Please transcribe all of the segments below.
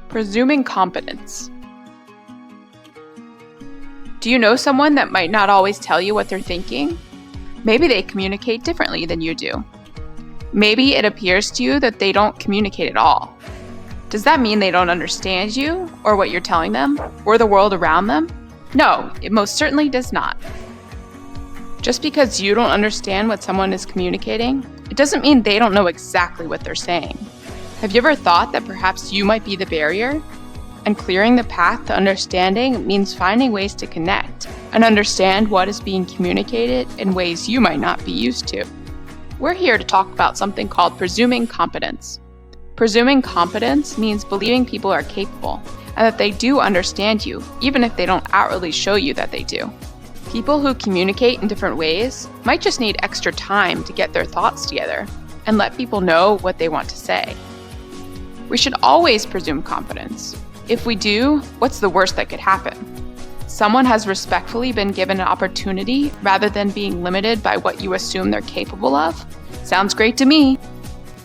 Presuming competence. Do you know someone that might not always tell you what they're thinking? Maybe they communicate differently than you do. Maybe it appears to you that they don't communicate at all. Does that mean they don't understand you, or what you're telling them, or the world around them? No, it most certainly does not. Just because you don't understand what someone is communicating, it doesn't mean they don't know exactly what they're saying. Have you ever thought that perhaps you might be the barrier? And clearing the path to understanding means finding ways to connect and understand what is being communicated in ways you might not be used to. We're here to talk about something called presuming competence. Presuming competence means believing people are capable and that they do understand you, even if they don't outwardly show you that they do. People who communicate in different ways might just need extra time to get their thoughts together and let people know what they want to say. We should always presume competence. If we do, what's the worst that could happen? Someone has respectfully been given an opportunity rather than being limited by what you assume they're capable of? Sounds great to me.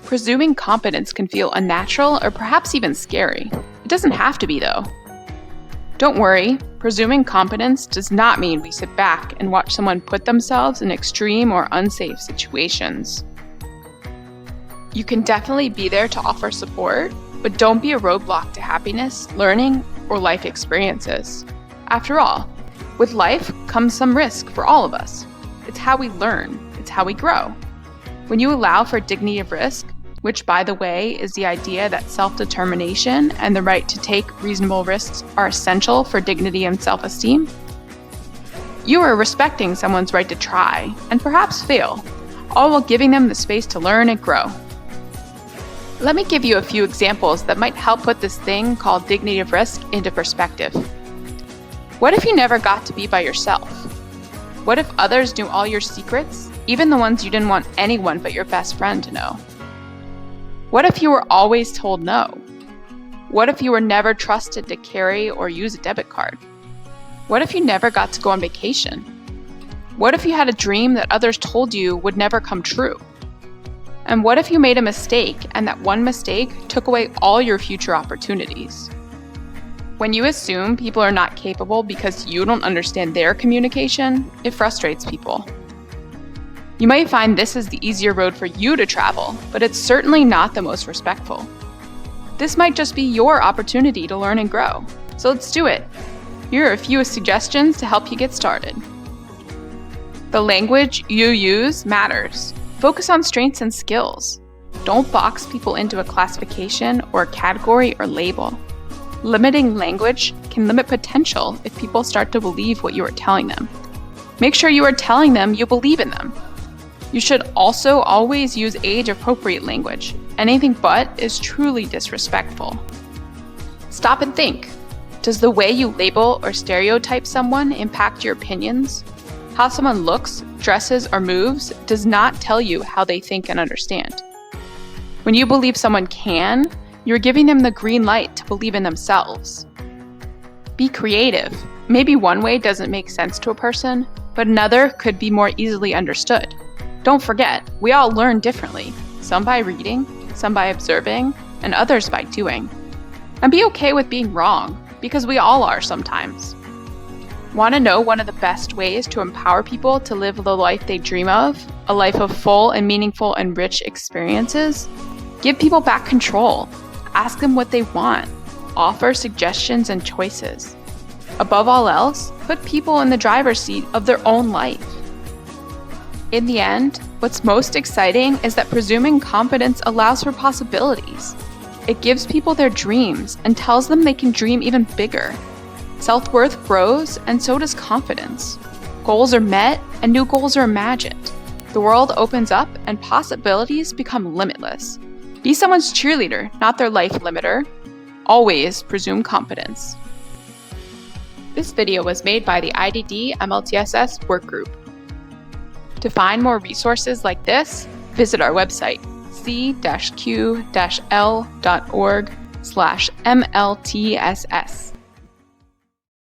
Presuming competence can feel unnatural or perhaps even scary. It doesn't have to be, though. Don't worry, presuming competence does not mean we sit back and watch someone put themselves in extreme or unsafe situations. You can definitely be there to offer support, but don't be a roadblock to happiness, learning, or life experiences. After all, with life comes some risk for all of us. It's how we learn, it's how we grow. When you allow for dignity of risk, which by the way is the idea that self-determination and the right to take reasonable risks are essential for dignity and self-esteem, you are respecting someone's right to try and perhaps fail, all while giving them the space to learn and grow. Let me give you a few examples that might help put this thing called dignity of risk into perspective. What if you never got to be by yourself? What if others knew all your secrets, even the ones you didn't want anyone but your best friend to know? What if you were always told no? What if you were never trusted to carry or use a debit card? What if you never got to go on vacation? What if you had a dream that others told you would never come true? And what if you made a mistake and that one mistake took away all your future opportunities? When you assume people are not capable because you don't understand their communication, it frustrates people. You might find this is the easier road for you to travel, but it's certainly not the most respectful. This might just be your opportunity to learn and grow, so let's do it. Here are a few suggestions to help you get started. The language you use matters. Focus on strengths and skills. Don't box people into a classification or a category or label. Limiting language can limit potential if people start to believe what you are telling them. Make sure you are telling them you believe in them. You should also always use age-appropriate language. Anything but is truly disrespectful. Stop and think. Does the way you label or stereotype someone impact your opinions? How someone looks, dresses, or moves does not tell you how they think and understand. When you believe someone can, you're giving them the green light to believe in themselves. Be creative. Maybe one way doesn't make sense to a person, but another could be more easily understood. Don't forget, we all learn differently, some by reading, some by observing, and others by doing. And be okay with being wrong, because we all are sometimes. Want to know one of the best ways to empower people to live the life they dream of? A life of full and meaningful and rich experiences? Give people back control. Ask them what they want. Offer suggestions and choices. Above all else, put people in the driver's seat of their own life. In the end, what's most exciting is that presuming competence allows for possibilities. It gives people their dreams and tells them they can dream even bigger. Self-worth grows, and so does confidence. Goals are met, and new goals are imagined. The world opens up, and possibilities become limitless. Be someone's cheerleader, not their life limiter. Always presume competence. This video was made by the IDD MLTSS Workgroup. To find more resources like this, visit our website, c-q-l.org/MLTSS.